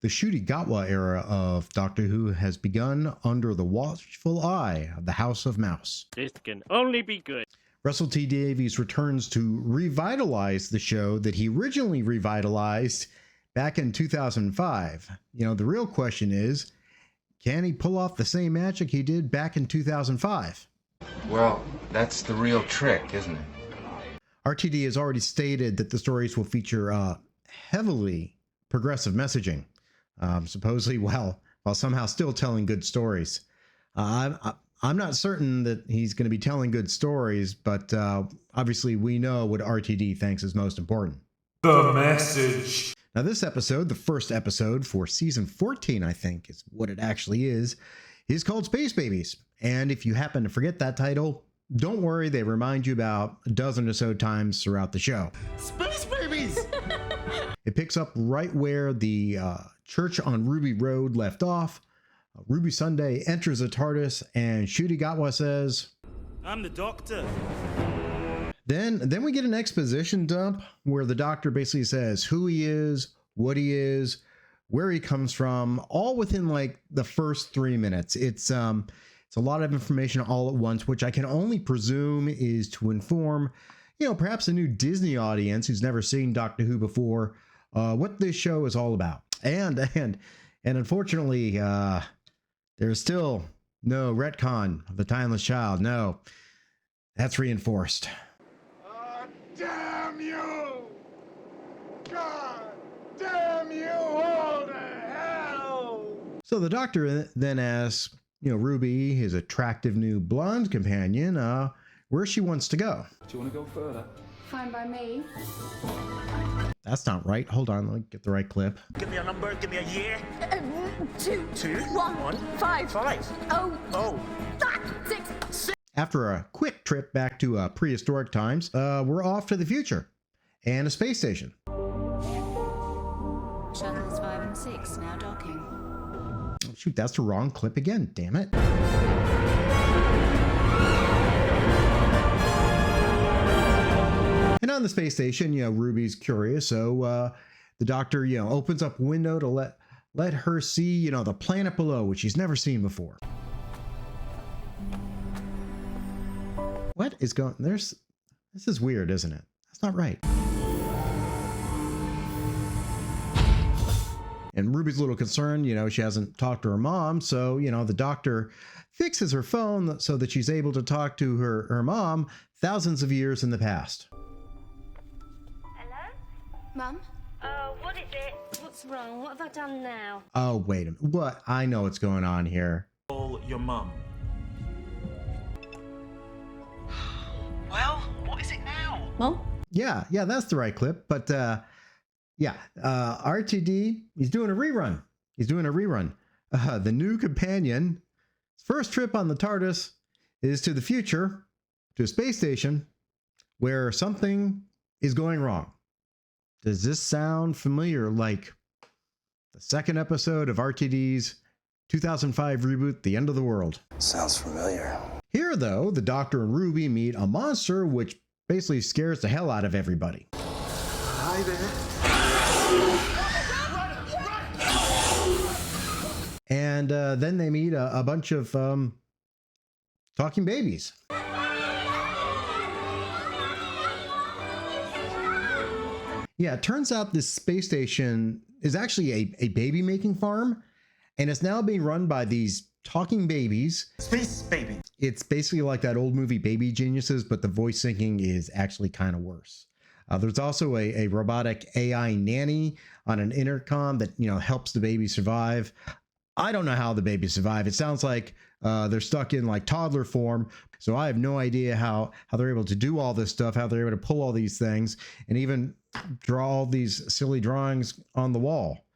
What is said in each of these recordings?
The Ncuti Gatwa era of Doctor Who has begun under the watchful eye of the House of Mouse. This can only be good. Russell T Davies returns to revitalize the show that he originally revitalized back in 2005. The real question is, can he pull off the same magic he did back in 2005? Well, that's the real trick, isn't it? RTD has already stated that the stories will feature heavily progressive messaging, supposedly while somehow still telling good stories. I'm not certain that he's going to be telling good stories, but obviously we know what RTD thinks is most important. The message. Now this episode, the first episode for season 14, I think is what it actually is called Space Babies. And if you happen to forget that title, don't worry, they remind you about a dozen or so times throughout the show. Space babies! It picks up right where the church on Ruby Road left off. Ruby Sunday enters a TARDIS and Ncuti Gatwa says, "I'm the Doctor." Then we get an exposition dump where the Doctor basically says who he is, what he is, where he comes from, all within like the first 3 minutes. It's a lot of information all at once, which I can only presume is to inform, perhaps a new Disney audience who's never seen Doctor Who before, what this show is all about. And unfortunately, there's still no retcon of the Timeless Child. No, that's reinforced. Damn you! God damn you all to hell! So the Doctor then asks, Ruby, his attractive new blonde companion, where she wants to go. Do you want to go further? Fine by me. That's not right. Hold on, let me get the right clip. Give me a number, give me a year. 2, 2, 1, 5, 5. Oh, 6. After a quick trip back to prehistoric times, we're off to the future and a space station. Shuttles 5 and 6 now docking. Oh, shoot, that's the wrong clip again. Damn it. And on the space station, Ruby's curious, so the Doctor, opens up a window to let her see, the planet below, which she's never seen before. What is going? This is weird, isn't it? That's not right. And Ruby's a little concerned, she hasn't talked to her mom, so the Doctor fixes her phone so that she's able to talk to her mom thousands of years in the past. Hello? Mum? What is it? What's wrong? What have I done now? Oh, wait a minute. What? I know what's going on here. Call your mum. Well, what is it now? Mum? Yeah, that's the right clip. But RTD, he's doing a rerun. The new companion, his first trip on the TARDIS is to the future, to a space station, where something is going wrong. Does this sound familiar, like the second episode of RTD's 2005 reboot, The End of the World? Sounds familiar. Here, though, the Doctor and Ruby meet a monster which basically scares the hell out of everybody. Hi there. And then they meet a bunch of talking babies. Yeah, it turns out this space station is actually a baby making farm, and it's now being run by these talking babies. Space baby. It's basically like that old movie Baby Geniuses, but the voice syncing is actually kind of worse. There's also a robotic AI nanny on an intercom that helps the baby survive. I don't know how the babies survive. It sounds like they're stuck in like toddler form. So I have no idea how they're able to do all this stuff, how they're able to pull all these things and even draw all these silly drawings on the wall.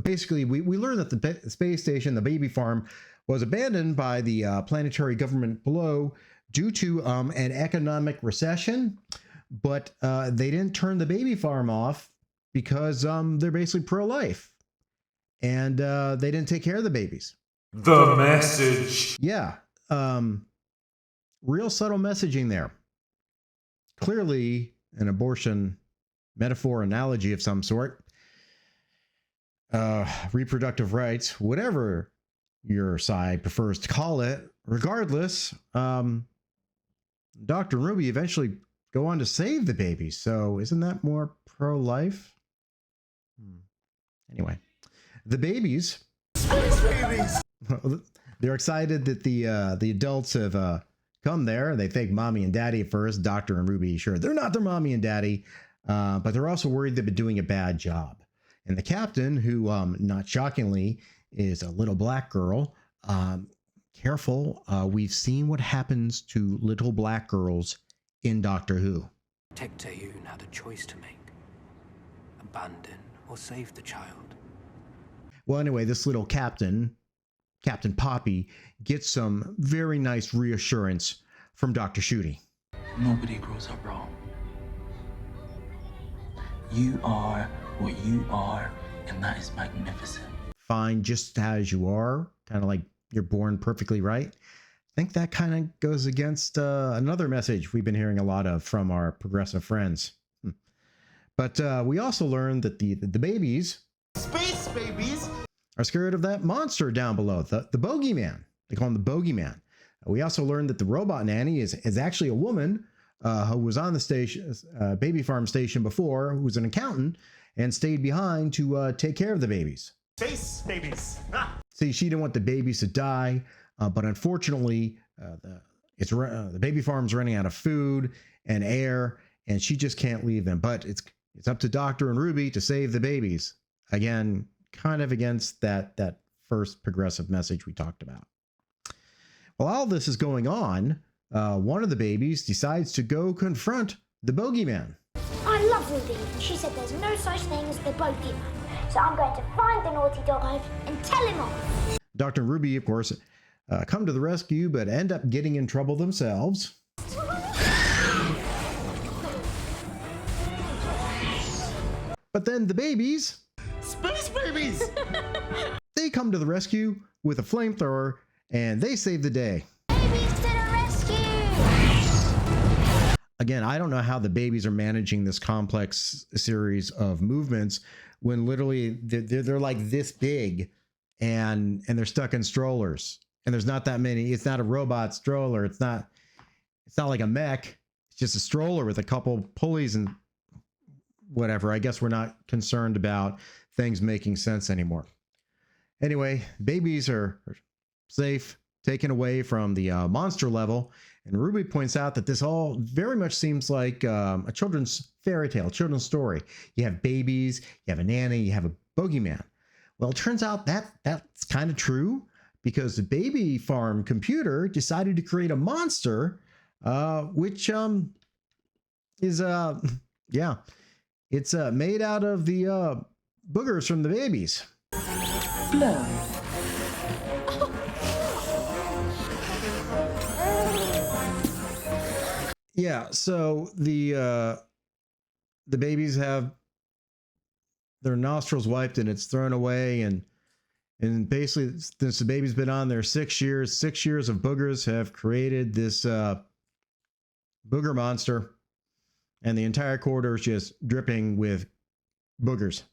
Basically, we learned that the space station, the baby farm, was abandoned by the planetary government below due to an economic recession, but they didn't turn the baby farm off because they're basically pro-life, and they didn't take care of the babies. The message. Yeah, real subtle messaging there. Clearly an abortion metaphor, analogy of some sort. reproductive rights, whatever your side prefers to call it. Regardless, Dr. Ruby eventually go on to save the baby. So isn't that more pro-life? Anyway, the babies. They're excited that the adults have come there. They thank mommy and daddy at first. Doctor and Ruby, sure, they're not their mommy and daddy, but they're also worried they've been doing a bad job. And the captain, who, not shockingly, is a little black girl. Careful, we've seen what happens to little black girls in Doctor Who. Tech Tayun had a choice to make: abandon or save the child. Well, anyway, this little Captain Poppy, gets some very nice reassurance from Dr. Ncuti. Nobody grows up wrong. You are what you are, and that is magnificent. Fine just as you are, kind of like you're born perfectly right. I think that kind of goes against another message we've been hearing a lot of from our progressive friends. But we also learned that the babies, Space babies! are scared of that monster down below, the bogeyman. They call him the bogeyman. We also learned that the robot nanny is actually a woman who was on the station, baby farm station before, who was an accountant and stayed behind to take care of the babies. Space babies! Ah. See, she didn't want the babies to die, but unfortunately, the baby farm's running out of food and air, and she just can't leave them. But it's up to Doctor and Ruby to save the babies. Again, kind of against that first progressive message we talked about. While all this is going on, one of the babies decides to go confront the bogeyman. I love Ruby. She said there's no such thing as the bogeyman. So I'm going to find the naughty doggo and tell him off. Dr. and Ruby, of course, come to the rescue, but end up getting in trouble themselves. But then the babies, Space babies! they come to the rescue with a flamethrower, and they save the day. Babies to the rescue! Again, I don't know how the babies are managing this complex series of movements when literally they're like this big and they're stuck in strollers, and there's not that many. It's not a robot stroller. It's not like a mech. It's just a stroller with a couple pulleys and whatever. I guess we're not concerned about things making sense anymore. Anyway, babies are safe, taken away from the monster level. And Ruby points out that this all very much seems like a children's fairy tale, children's story. You have babies, you have a nanny, you have a bogeyman. Well, it turns out that's kind of true, because the baby farm computer decided to create a monster, which is it's made out of the boogers from the babies. Yeah, so the babies have their nostrils wiped and it's thrown away, and basically since the baby's been on there 6 years, 6 years of boogers have created this booger monster, and the entire corridor is just dripping with boogers.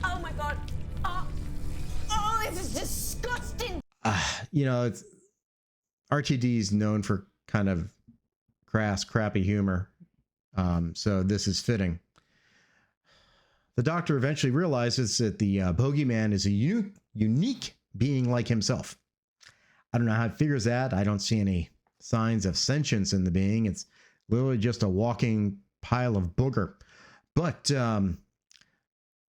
Oh my god. Oh, this is disgusting. It's RTD is known for kind of crass, crappy humor. So this is fitting. The Doctor eventually realizes that the bogeyman is a unique being like himself. I don't know how it figures that. I don't see any signs of sentience in the being. It's literally just a walking pile of booger. But the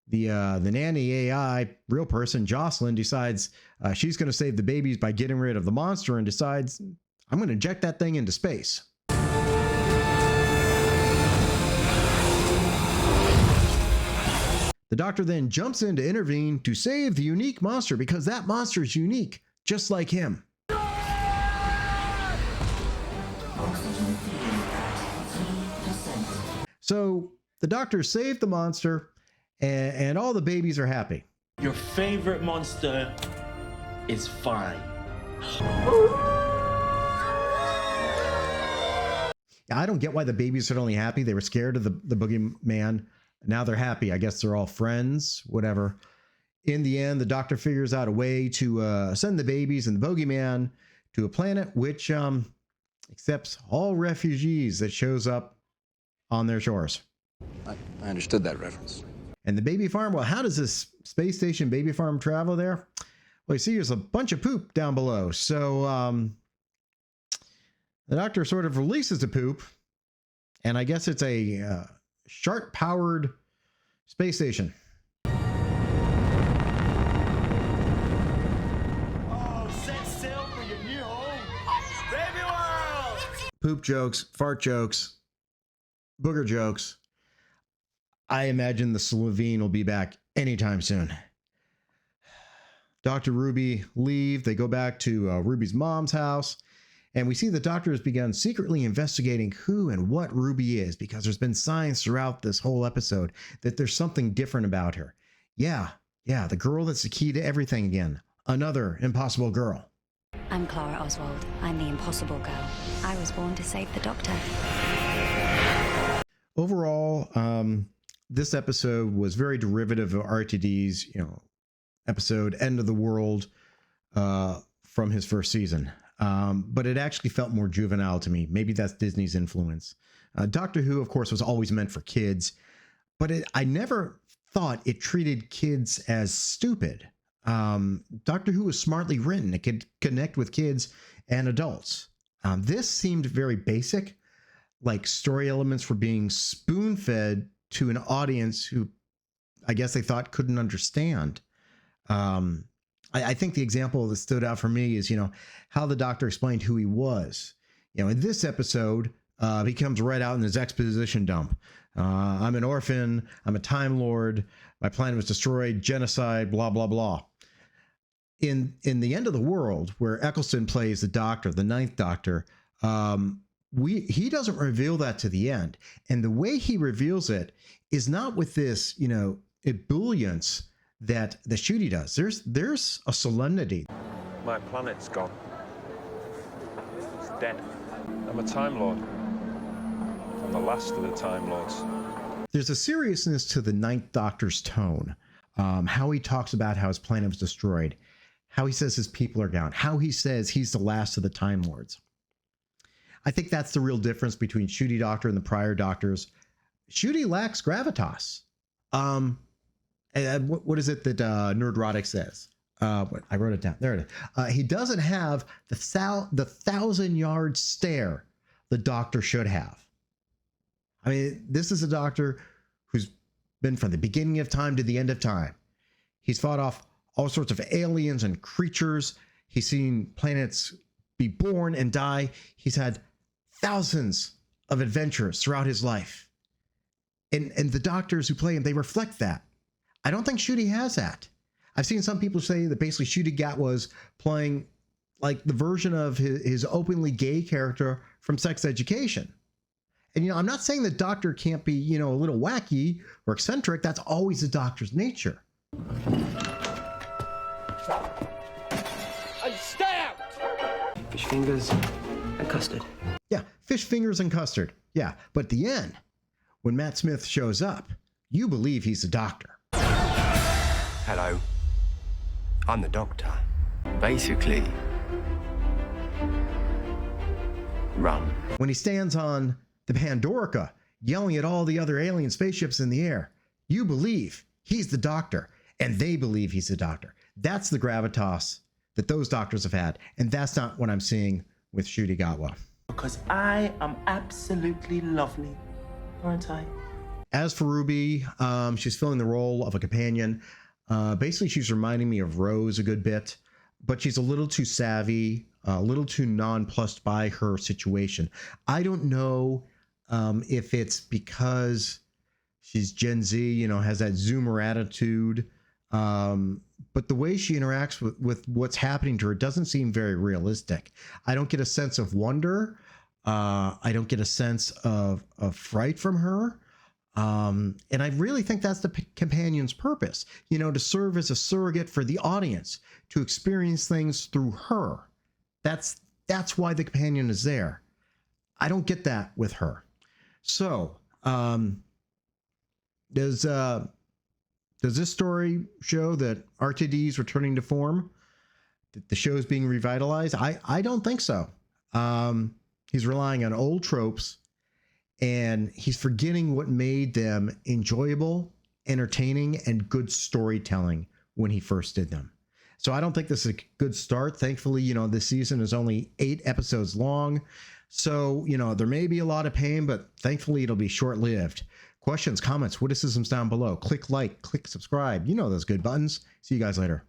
nanny AI, real person, Jocelyn, decides she's going to save the babies by getting rid of the monster, and decides, I'm going to inject that thing into space. The Doctor then jumps in to intervene to save the unique monster, because that monster is unique, just like him. So the Doctor saved the monster, and all the babies are happy. Your favorite monster is fine. I don't get why the babies are suddenly happy. They were scared of the boogeyman. Now they're happy. I guess they're all friends, whatever. In the end, the doctor figures out a way to send the babies and the bogeyman to a planet which accepts all refugees that shows up on their shores. I understood that reference. And the baby farm, well, how does this space station baby farm travel there? Well, you see, there's a bunch of poop down below. So the doctor sort of releases the poop, and I guess it's a shark-powered space station. Oh, set sail for your new home, baby world. Poop jokes, fart jokes, booger jokes. I imagine the Slovene will be back anytime soon. Dr. Ruby leave. They go back to Ruby's mom's house. And we see the doctor has begun secretly investigating who and what Ruby is, because there's been signs throughout this whole episode that there's something different about her. Yeah, the girl that's the key to everything again. Another impossible girl. I'm Clara Oswald. I'm the impossible girl. I was born to save the doctor. Overall, this episode was very derivative of RTD's, episode End of the World from his first season. But it actually felt more juvenile to me. Maybe that's Disney's influence. Doctor Who, of course, was always meant for kids, but I never thought it treated kids as stupid. Doctor Who was smartly written. It could connect with kids and adults. This seemed very basic, like story elements were being spoon-fed to an audience who I guess they thought couldn't understand. I think the example that stood out for me is, how the doctor explained who he was. In this episode, he comes right out in his exposition dump. I'm an orphan. I'm a Time Lord. My planet was destroyed. Genocide, blah, blah, blah. In the End of the World, where Eccleston plays the Doctor, the Ninth Doctor, he doesn't reveal that to the end. And the way he reveals it is not with this, ebullience that the Ncuti does. There's a solemnity. My planet's gone. It's dead. I'm a Time Lord. I'm the last of the Time Lords. There's a seriousness to the Ninth Doctor's tone. How he talks about how his planet was destroyed, how he says his people are gone, how he says he's the last of the Time Lords. I think that's the real difference between Ncuti Doctor and the prior Doctors. Ncuti lacks gravitas. What is it that Nerdrotic says? I wrote it down. There it is. He doesn't have the 1,000-yard stare the Doctor should have. I mean, this is a Doctor who's been from the beginning of time to the end of time. He's fought off all sorts of aliens and creatures. He's seen planets be born and die. He's had thousands of adventures throughout his life. And the Doctors who play him, they reflect that. I don't think Ncuti has that. I've seen some people say that basically Ncuti Gatwa was playing like the version of his openly gay character from Sex Education. And, I'm not saying the Doctor can't be, a little wacky or eccentric. That's always the Doctor's nature. And stay out! Fish fingers and custard. Yeah, fish fingers and custard. Yeah, but at the end, when Matt Smith shows up, you believe he's the Doctor. Hello. I'm the Doctor. Basically, run. When he stands on the Pandorica, yelling at all the other alien spaceships in the air, you believe he's the Doctor, and they believe he's the Doctor. That's the gravitas that those Doctors have had, and that's not what I'm seeing with Ncuti Gatwa. Because I am absolutely lovely, aren't I? As for Ruby, she's filling the role of a companion. Basically, she's reminding me of Rose a good bit, but she's a little too savvy, a little too nonplussed by her situation. I don't know if it's because she's Gen Z, has that Zoomer attitude, but the way she interacts with what's happening to her doesn't seem very realistic. I don't get a sense of wonder. I don't get a sense of fright from her. And I really think that's the companion's purpose, to serve as a surrogate for the audience, to experience things through her. That's why the companion is there. I don't get that with her. So, does this story show that RTD is returning to form? That the show is being revitalized? I don't think so. He's relying on old tropes, and he's forgetting what made them enjoyable, entertaining, and good storytelling when he first did them. So I don't think this is a good start. Thankfully, this season is only 8 episodes long. So, there may be a lot of pain, but thankfully it'll be short-lived. Questions, comments, witticisms down below. Click like, click subscribe. Those good buttons. See you guys later.